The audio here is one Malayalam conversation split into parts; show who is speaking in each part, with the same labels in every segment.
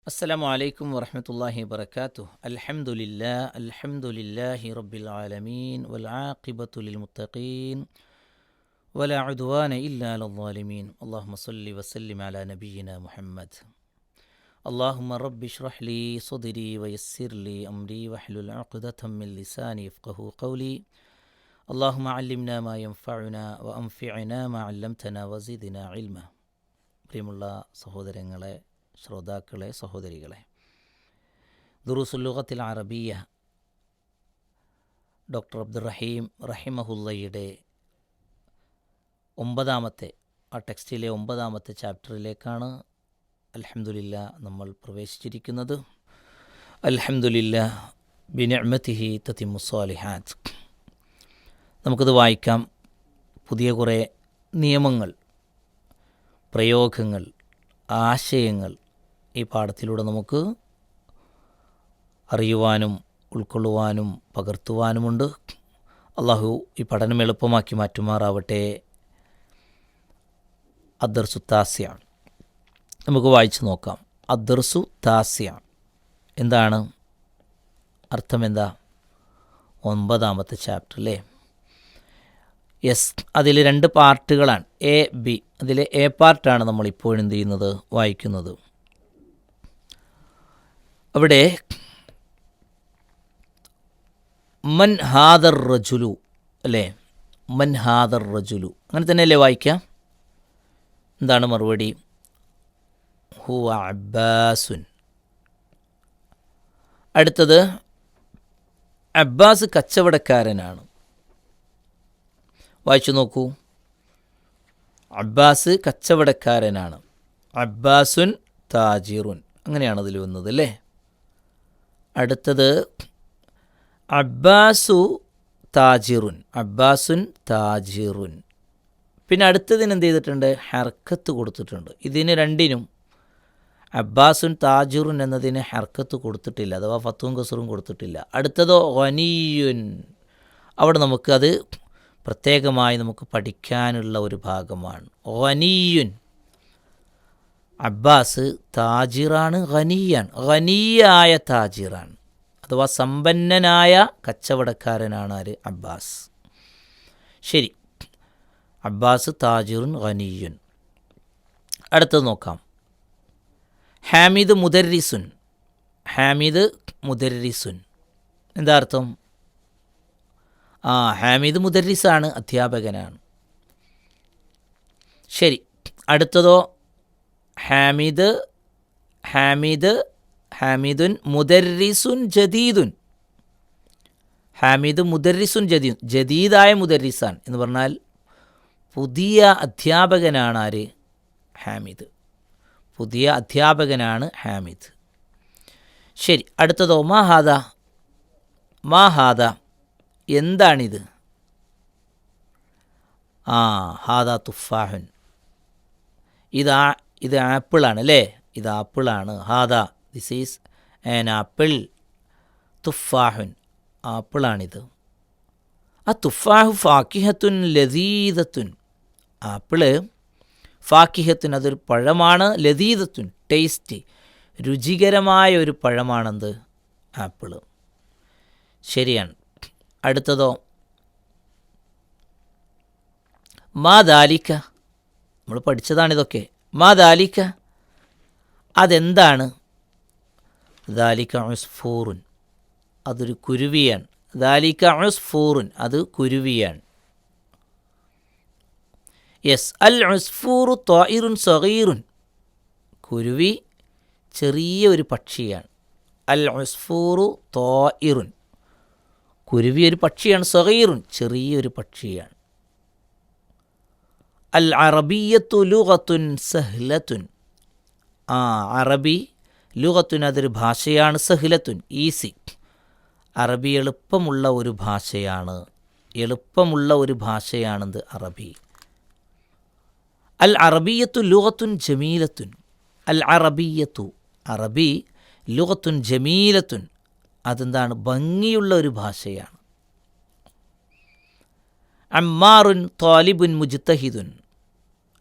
Speaker 1: السلام عليكم ورحمة الله وبركاته. الحمد لله رب العالمين والعاقبة للمتقين ولا عدوان إلا على الظالمين. اللهم صل وسلم على نبينا محمد. اللهم رب اشرح لي صدري ويسر لي أمري واحلل عقدة من لساني يفقهوا قولي. اللهم علمنا ما ينفعنا وأنفعنا ما علمتنا وزدنا علما. പ്രിയമുള്ള സഹോദരങ്ങളെ, ശ്രോതാക്കളെ, സഹോദരികളെ, ദുറൂസുൽ ലുഗത്തിൽ അറബിയ ഡോക്ടർ അബ്ദുറഹീം റഹിമഹുല്ലയുടെ 9ാമത്തെ ടെക്സ്റ്റിലെ 9ാമത്തെ ചാപ്റ്ററിലേക്കാണ് അൽഹംദുലില്ലാ നമ്മൾ പ്രവേശിച്ചിരിക്കുന്നത്. അൽഹംദുലില്ലാ ബിനിഅ്മതിഹി തതിമ്മു സ്വാലിഹാത്ത്. നമുക്കത് വായിക്കാം. പുതിയ കുറേ നിയമങ്ങൾ, പ്രയോഗങ്ങൾ, ആശയങ്ങൾ ഈ പാഠത്തിലൂടെ നമുക്ക് അറിയുവാനും ഉൾക്കൊള്ളുവാനും പകർത്തുവാനുമുണ്ട്. അള്ളാഹു ഈ പഠനം എളുപ്പമാക്കി മാറ്റുമാറാവട്ടെ. അദ്ദർസു താസ്യ നമുക്ക് വായിച്ചു നോക്കാം. അദ്ദർസു താസ്യ എന്താണ് അർത്ഥം? എന്താ? 9ാമത്തെ ചാപ്റ്റർ അല്ലേ? യെസ്, അതിൽ 2 പാർട്ടുകളാണ്, എ ബി. അതിലെ എ പാർട്ടാണ് നമ്മളിപ്പോൾ എന്ത് ചെയ്യുന്നത്, വായിക്കുന്നത്. അവിടെ മൻ ഹാദർ റജുലു അല്ലേ? മൻ ഹാദർ റജുലു അങ്ങനെ തന്നെയല്ലേ വായിക്കാം? എന്താണ് മറുപടി? ഹുവ അബ്ബാസുൻ. അടുത്തത് അബ്ബാസ് കച്ചവടക്കാരനാണ്. വായിച്ചു നോക്കൂ. അബ്ബാസ് കച്ചവടക്കാരനാണ്. അബ്ബാസുൻ താജിറുൻ അങ്ങനെയാണ് അതിൽ വന്നത് അല്ലേ? അടുത്തത് അബ്ബാസു താജിറുൻ. അബ്ബാസുൻ താജിറുൻ. പിന്നെ അടുത്തതിന് എന്ത് ചെയ്തിട്ടുണ്ട്? ഹർക്കത്ത് കൊടുത്തിട്ടുണ്ട്. ഇതിന് രണ്ടിനും, അബ്ബാസുൻ താജിറുൻ എന്നതിന് ഹർക്കത്ത് കൊടുത്തിട്ടില്ല, അഥവാ ഫത്തും കസറും കൊടുത്തിട്ടില്ല. അടുത്തതോ ഗനിയുൻ. അവിടെ നമുക്കത് പ്രത്യേകമായി നമുക്ക് പഠിക്കാനുള്ള ഒരു ഭാഗമാണ്. ഗനിയുൻ. അബ്ബാസ് താജിറാണ്, ഗനിയാണ്. ഗനിയായ താജിറാണ്, അഥവാ സമ്പന്നനായ കച്ചവടക്കാരനാണ് ആര്? അബ്ബാസ്. ശരി, അബ്ബാസ് താജിറുൻ ഗനിയുൻ. അടുത്തത് നോക്കാം. ഹാമിദ് മുദർരിസുൻ. ഹാമിദ് മുദർരിസുൻ എന്താ അർത്ഥം? ഹാമിദ് മുദർരിസാണ്, അധ്യാപകനാണ്. ശരി, അടുത്തതോ ഹാമിദ് ഹാമിദുൻ മുദർരിസുൻ ജദീദുൻ. ഹാമിദ് മുദർരിസുൻ ജദീദ്, ജദീദായ മുദർരിസാൻ എന്ന് പറഞ്ഞാൽ പുതിയ അധ്യാപകനാണ് ആര്? ഹാമിദ്. പുതിയ അധ്യാപകനാണ് ഹാമിദ്. ശരി, അടുത്തതോ മാഹാദ. മാഹാദ എന്താണിത്? ഹാദ തുഫാഹുൻ. ഇത് ആപ്പിളാണ് അല്ലേ? ഇത് ആപ്പിളാണ്. ഹാദ, ദിസ് ഈസ് ആൻ ആപ്പിൾ. തുഫാഹുൻ ആപ്പിളാണിത്. ആ തുഫാഹു ഫാക്കിഹത്തുൻ ലദീദത്തുൻ. ആപ്പിള് ഫാക്കിഹത്തുൻ അതൊരു പഴമാണ്. ലദീദത്തുൻ ടേസ്റ്റി, രുചികരമായ ഒരു പഴമാണെന്ത്? ആപ്പിള്. ശരിയാണ്. അടുത്തതോ മാ ദാലിക്ക. നമ്മൾ പഠിച്ചതാണിതൊക്കെ. മാ ദാലിക്ക അതെന്താണ്? ദാലിക്ക ഉസ്ഫൂറുൻ അതൊരു കുരുവിയാണ്. ദാലിക്ക ഉസ്ഫൂറുൻ അത് കുരുവിയാണ്. യെസ്, അൽ ഉസ്ഫൂറു ത്വാഇറുൻ സഗീറുൻ. കുരുവി ചെറിയ ഒരു പക്ഷിയാണ്. അൽ ഉസ്ഫൂറു ത്വാഇറുൻ കുരുവി ഒരു പക്ഷിയാണ്. സഗീറുൻ ചെറിയൊരു പക്ഷിയാണ്. അൽ അറബിയ്യത്തു ലുഗത്തുൻ സഹ്ലത്തുൻ. അറബി ലുഗത്തുൻ അതൊരു ഭാഷയാണ്. സഹ്ലത്തുൻ ഈസി. അറബി എളുപ്പമുള്ള ഒരു ഭാഷയാണ്. എളുപ്പമുള്ള ഒരു ഭാഷയാണെന്ത്? അറബി. അൽ അറബിയ്യത്തു ലുഗത്തുൻ ജമീലത്തുൻ. അൽ അറബിയ്യത്തു അറബി ലുഗത്തുൻ ജമീലത്തുൻ അതെന്താണ്? ഭംഗിയുള്ള ഒരു ഭാഷയാണ്. അമ്മാറുൻ ത്വാലിബുൻ മുജ്തഹിദുൻ.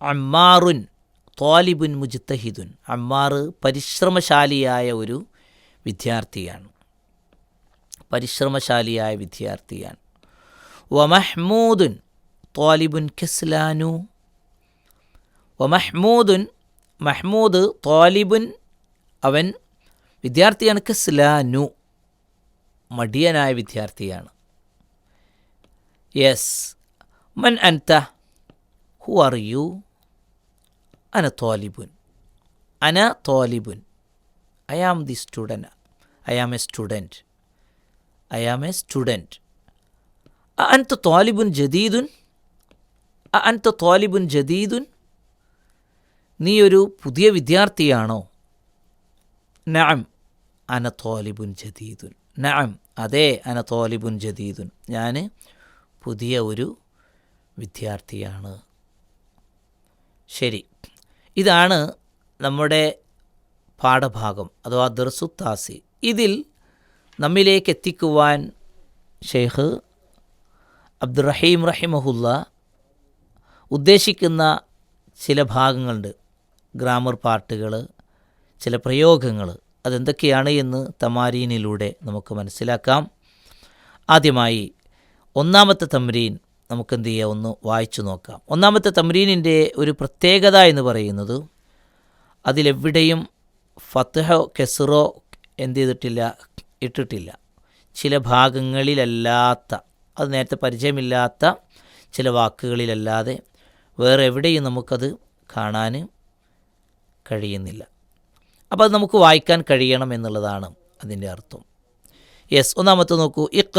Speaker 1: അമ്മാറുൻ ത്വാലിബുൻ മുജ്തഹിദുൻ. അമ്മാർ പരിശ്രമശാലിയായ ഒരു വിദ്യാർത്ഥിയാണ്, പരിശ്രമശാലിയായ വിദ്യാർത്ഥിയാണ്. വമഹ്മൂദുൻ ത്വാലിബുൻ കസ്ലാനു. വമഹ്മൂദുൻ, മഹ്മൂദ് ത്വാലിബുൻ അവൻ വിദ്യാർത്ഥിയാണ്, കസ്ലാനു മടിയനായ വിദ്യാർത്ഥിയാണ്. യെസ്. മൻ അൻത, ഹു ആർ യു? അന ത്വാലിബുൻ, അന ത്വാലിബുൻ, I am the student, I am a student, I am a student. അൻത ത്വാലിബുൻ ജദീദുൻ, അൻത ത്വാലിബുൻ ജദീദുൻ, നീ ഒരു പുതിയ വിദ്യാർത്ഥിയാണോ? നഅം അന ത്വാലിബുൻ ജദീദുൻ, നഅം അതെ, അന ത്വാലിബുൻ ജദീദുൻ, ഞാൻ പുതിയ ഒരു വിദ്യാർത്ഥിയാണ്. ശരി, ഇതാണ് നമ്മുടെ പാഠഭാഗം അഥവാ ദർസുത്താസി. ഇതിൽ നമ്മിലേക്ക് എത്തിക്കുവാൻ ഷെയ്ഖ് അബ്ദുറഹീം റഹിമഹുല്ല ഉദ്ദേശിക്കുന്ന ചില ഭാഗങ്ങളുണ്ട്, ഗ്രാമർ പാർട്ടുകൾ, ചില പ്രയോഗങ്ങൾ. അതെന്തൊക്കെയാണ് എന്ന് തമാരീനിലൂടെ നമുക്ക് മനസ്സിലാക്കാം. ആദ്യമായി ഒന്നാമത്തെ തമ്രീൻ നമുക്കെന്ത് ചെയ്യാം, ഒന്ന് വായിച്ചു നോക്കാം. ഒന്നാമത്തെ തമ്രീനിൻ്റെ ഒരു പ്രത്യേകത എന്ന് പറയുന്നത് അതിലെവിടെയും ഫത്ഹോ കെസ്റോ എന്ത് ചെയ്തിട്ടില്ല, ഇട്ടിട്ടില്ല. ചില ഭാഗങ്ങളിലല്ലാത്ത, അത് നേരത്തെ പരിചയമില്ലാത്ത ചില വാക്കുകളിലല്ലാതെ വേറെ എവിടെയും നമുക്കത് കാണാൻ കഴിയുന്നില്ല. അപ്പോൾ അത് നമുക്ക് വായിക്കാൻ കഴിയണം എന്നുള്ളതാണ് അതിൻ്റെ അർത്ഥം. യെസ്, ഒന്നാമത്തെ നോക്കൂ. ഇഖ്റ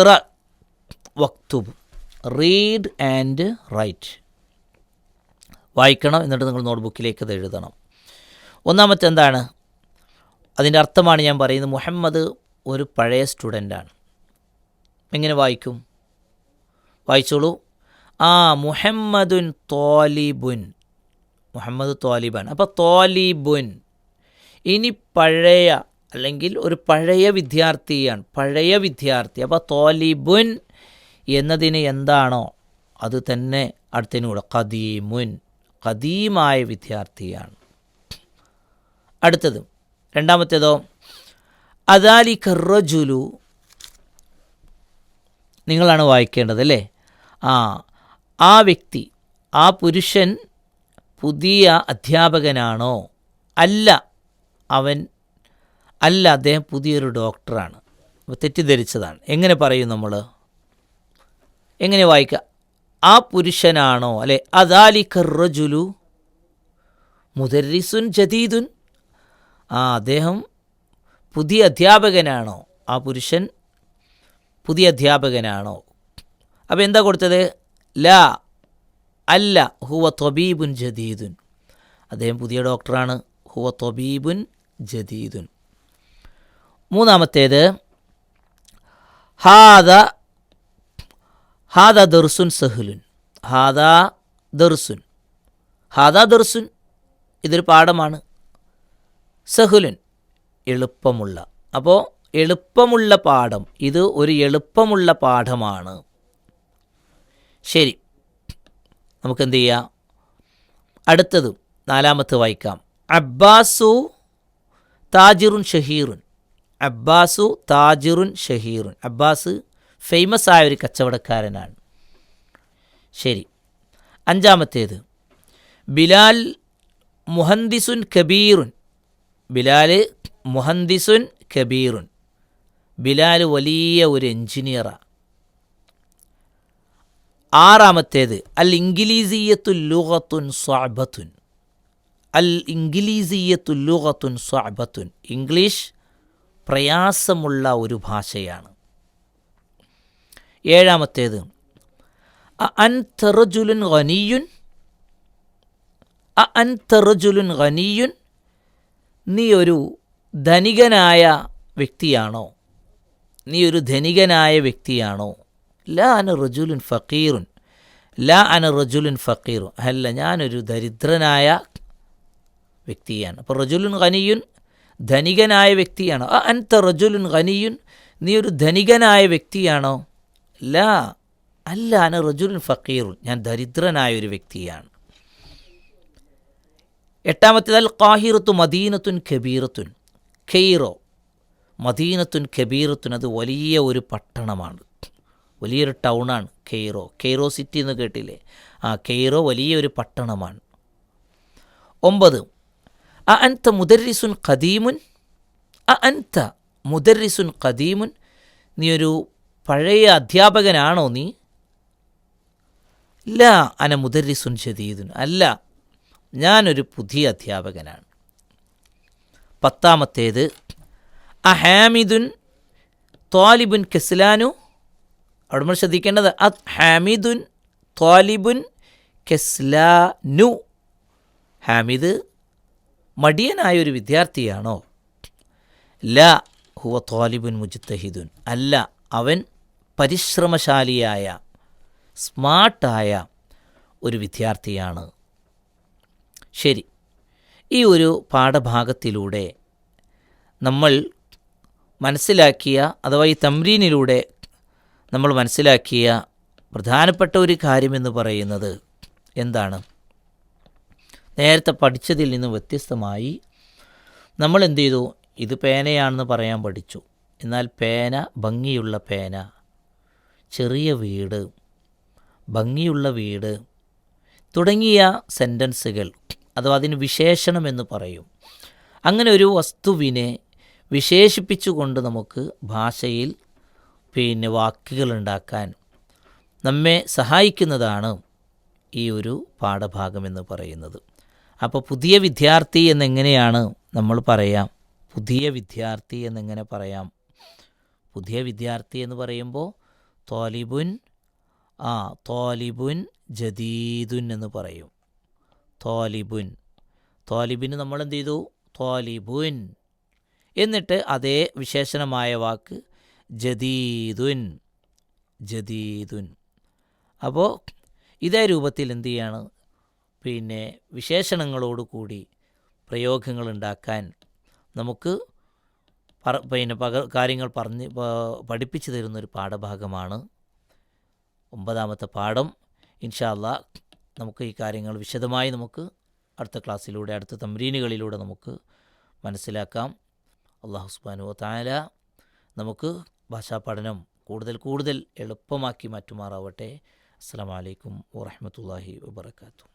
Speaker 1: വക്തുബ്, റീഡ് ആൻഡ് റൈറ്റ്. വായിക്കണം, എന്നിട്ട് നിങ്ങൾ നോട്ട്ബുക്കിലേക്ക് അത് എഴുതണം. ഒന്നാമത്തെ എന്താണ്, അതിൻ്റെ അർത്ഥമാണ് ഞാൻ പറയുന്നത്. മുഹമ്മദ് ഒരു പഴയ സ്റ്റുഡൻ്റാണ്. എങ്ങനെ വായിക്കും? വായിച്ചോളൂ. മുഹമ്മദുൻ ത്വാലിബുൻ, മുഹമ്മദ് ത്വാലിബാണ്. അപ്പോൾ ത്വാലിബുൻ ഇനി പഴയ, അല്ലെങ്കിൽ ഒരു പഴയ വിദ്യാർത്ഥിയാണ്, പഴയ വിദ്യാർത്ഥി. അപ്പോൾ ത്വാലിബുൻ എന്നതിന് എന്താണോ അത് തന്നെ അടുത്തതിനൂടെ ഖദീമുൻ, ഖദീമായ വിദ്യാർത്ഥിയാണ്. അടുത്തത് രണ്ടാമത്തേതോ, അദാലിക റജുലു, നിങ്ങളാണ് വായിക്കേണ്ടത് അല്ലേ. ആ വ്യക്തി, ആ പുരുഷൻ പുതിയ അധ്യാപകനാണോ? അല്ല, അദ്ദേഹം പുതിയൊരു ഡോക്ടറാണ്. അപ്പോൾ തെറ്റിദ്ധരിച്ചതാണ്. എങ്ങനെ പറയും നമ്മൾ, എങ്ങനെ വായിക്കുക? ആ പുരുഷനാണോ, അല്ലെ അദാലിക റജുലു മുദർരിസുൻ ജദീദുൻ, അദ്ദേഹം പുതിയ അധ്യാപകനാണോ? ആ പുരുഷൻ പുതിയ അധ്യാപകനാണോ? അപ്പോൾ എന്താ കൊടുത്തത്? ലാ, അല്ല, ഹുവ ത്വബീബുൻ ജദീദുൻ, അദ്ദേഹം പുതിയ ഡോക്ടറാണ്. ഹുവ ത്വബീബുൻ ജദീദുൻ. മൂന്നാമത്തേത്, ഹാദ ദർസുൻ സഹ്ലുൻ, ഹാദ ദർസുൻ ഇതൊരു പാഠമാണ്. സഹ്ലുൻ എളുപ്പമുള്ള. അപ്പോൾ എളുപ്പമുള്ള പാഠം, ഇത് ഒരു എളുപ്പമുള്ള പാഠമാണ്. ശരി, നമുക്കെന്ത് ചെയ്യാം? അടുത്തത് നാലാമത്തെ വായിക്കാം. അബ്ബാസു താജിറുൻ ഷഹീറുൻ, അബ്ബാസു താജിറുൻ ഷഹീറുൻ, അബ്ബാസ് ഫേമസ് ആയ ഒരു കച്ചവടക്കാരനാണ്. ശരി. അഞ്ചാമത്തേത്, ബിലാൽ മുഹന്ദിസുൻ കബീറുൻ, ബിലാൽ മുഹന്ദിസുൻ കബീറുൻ, ബിലാൽ വലിയ ഒരു എഞ്ചിനീയറാണ്. ആറാമത്തേത്, അൽ ഇംഗ്ലീസിയ്യത്തു ലുഗത്തുൻ സ്വഅബത്തുൻ, അൽ ഇംഗ്ലീസിയ്യത്തു ലുഗത്തുൻ സ്വഅബത്തുൻ, ഇംഗ്ലീഷ് പ്രയാസമുള്ള ഒരു ഭാഷയാണ്. ഏഴാമത്തേത്, അൻത റജുലുൻ ഗനിയുൻ, അൻത റജുലുൻ ഗനിയുൻ, നീ ഒരു ധനികനായ വ്യക്തിയാണോ? നീ ഒരു ധനികനായ വ്യക്തിയാണോ? ലാ അന റജുലുൻ ഫക്കീറുൻ, ലാ അന റജുലുൻ ഫക്കീറുൻ, അല്ല, ഞാനൊരു ദരിദ്രനായ വ്യക്തിയാണ്. അപ്പോൾ റജുലുൻ ഗനിയുൻ ധനികനായ വ്യക്തിയാണോ? അൻത റജുലുൻ ഗനിയുൻ, നീ ഒരു ധനികനായ വ്യക്തിയാണോ? ലാ, അല്ല, അന റജുലുൻ ഫക്കീറുൻ, ഞാൻ ദരിദ്രനായ ഒരു വ്യക്തിയാണ്. എട്ടാമത്തേത് അൽ ഖാഹിറത്തു മദീനത്തുൻ കബീറത്തുൻ. കെയ്റോ മദീനത്തുൻ കബീറത്തുൻ, അത് വലിയ ഒരു പട്ടണമാണ്, വലിയൊരു ടൗണാണ് കെയ്റോ. കെയ്റോ സിറ്റി എന്ന് കേട്ടില്ലേ? ആ കെയ്റോ വലിയൊരു പട്ടണമാണ്. 9 അൻത മുദർരിസുൻ ഖദീമുൻ. അൻത മുദർരിസുൻ ഖദീമുൻ, നീ ഒരു പഴയ അധ്യാപകനാണോ നീ? ലാ അന മുദർരിസുൻ ജദീദുൻ, അല്ല, ഞാനൊരു പുതിയ അധ്യാപകനാണ്. 10 അഹാമിദുൻ ത്വാലിബുൻ കെസ്ലാനു. അവിടെ നമ്മൾ ശ്രദ്ധിക്കേണ്ടത് ഹാമിദുൻ ത്വാലിബുൻ കെസ്ലാനു. ഹാമിദ് മടിയനായൊരു വിദ്യാർത്ഥിയാണോ? ലാ ഹുവ ത്വാലിബുൻ മുജ്തഹിദുൻ, അല്ല, അവൻ പരിശ്രമശാലിയായ സ്മാർട്ടായ ഒരു വിദ്യാർത്ഥിയാണ്. ശരി, ഈ ഒരു പാഠഭാഗത്തിലൂടെ നമ്മൾ മനസ്സിലാക്കിയ, അഥവാ ഈ തംരീനിലൂടെ നമ്മൾ മനസ്സിലാക്കിയ പ്രധാനപ്പെട്ട ഒരു കാര്യമെന്ന് പറയുന്നത് എന്താണ്? നേരത്തെ പഠിച്ചതിൽ നിന്ന് വ്യത്യസ്തമായി നമ്മൾ എന്ത് ചെയ്തു? ഇത് പേനയാണെന്ന് പറയാൻ പഠിച്ചു. എന്നാൽ പേന, ഭംഗിയുള്ള പേന, ചെറിയ വീട്, ഭംഗിയുള്ള വീട് തുടങ്ങിയ സെൻറ്റൻസുകൾ, അഥവാ അതിന് വിശേഷണമെന്ന് പറയും. അങ്ങനെ ഒരു വസ്തുവിനെ വിശേഷിപ്പിച്ചുകൊണ്ട് നമുക്ക് ഭാഷയിൽ വാക്കുകൾ ഉണ്ടാക്കാൻ നമ്മെ സഹായിക്കുന്നതാണ് ഈ ഒരു പാഠഭാഗമെന്ന് പറയുന്നത്. അപ്പോൾ പുതിയ വിദ്യാർത്ഥി എന്നെങ്ങനെയാണ് നമ്മൾ പറയാം? പുതിയ വിദ്യാർത്ഥി എന്നെങ്ങനെ പറയാം? പുതിയ വിദ്യാർത്ഥി എന്ന് പറയുമ്പോൾ ത്വാലിബുൻ ത്വാലിബുൻ ജദീദുൻ എന്ന് പറയും. ത്വാലിബിന് നമ്മൾ എന്ത് ചെയ്തു? ത്വാലിബുൻ. എന്നിട്ട് അതേ വിശേഷണമായ വാക്ക് ജദീദുൻ. അപ്പോൾ ഇതേ രൂപത്തിൽ എന്ത് ചെയ്യാണ്? വിശേഷണങ്ങളോട് കൂടി പ്രയോഗങ്ങൾ ഉണ്ടാക്കാൻ നമുക്ക് കാര്യങ്ങൾ പഠിപ്പിച്ചു തരുന്നൊരു പാഠഭാഗമാണ് 9ാമത്തെ പാഠം. ഇൻഷാ അല്ലാഹ് നമുക്ക് ഈ കാര്യങ്ങൾ വിശദമായി നമുക്ക് അടുത്ത ക്ലാസ്സിലൂടെ, അടുത്ത തംരീനുകളിലൂടെ നമുക്ക് മനസ്സിലാക്കാം. അല്ലാഹു സുബ്ഹാനഹു വ തആല നമുക്ക് ഭാഷാ പഠനം കൂടുതൽ എളുപ്പമാക്കി മാറ്റുമാറാവട്ടെ. അസ്സലാമു അലൈക്കും വറഹ്മത്തുള്ളാഹി വബറകാതുഹു.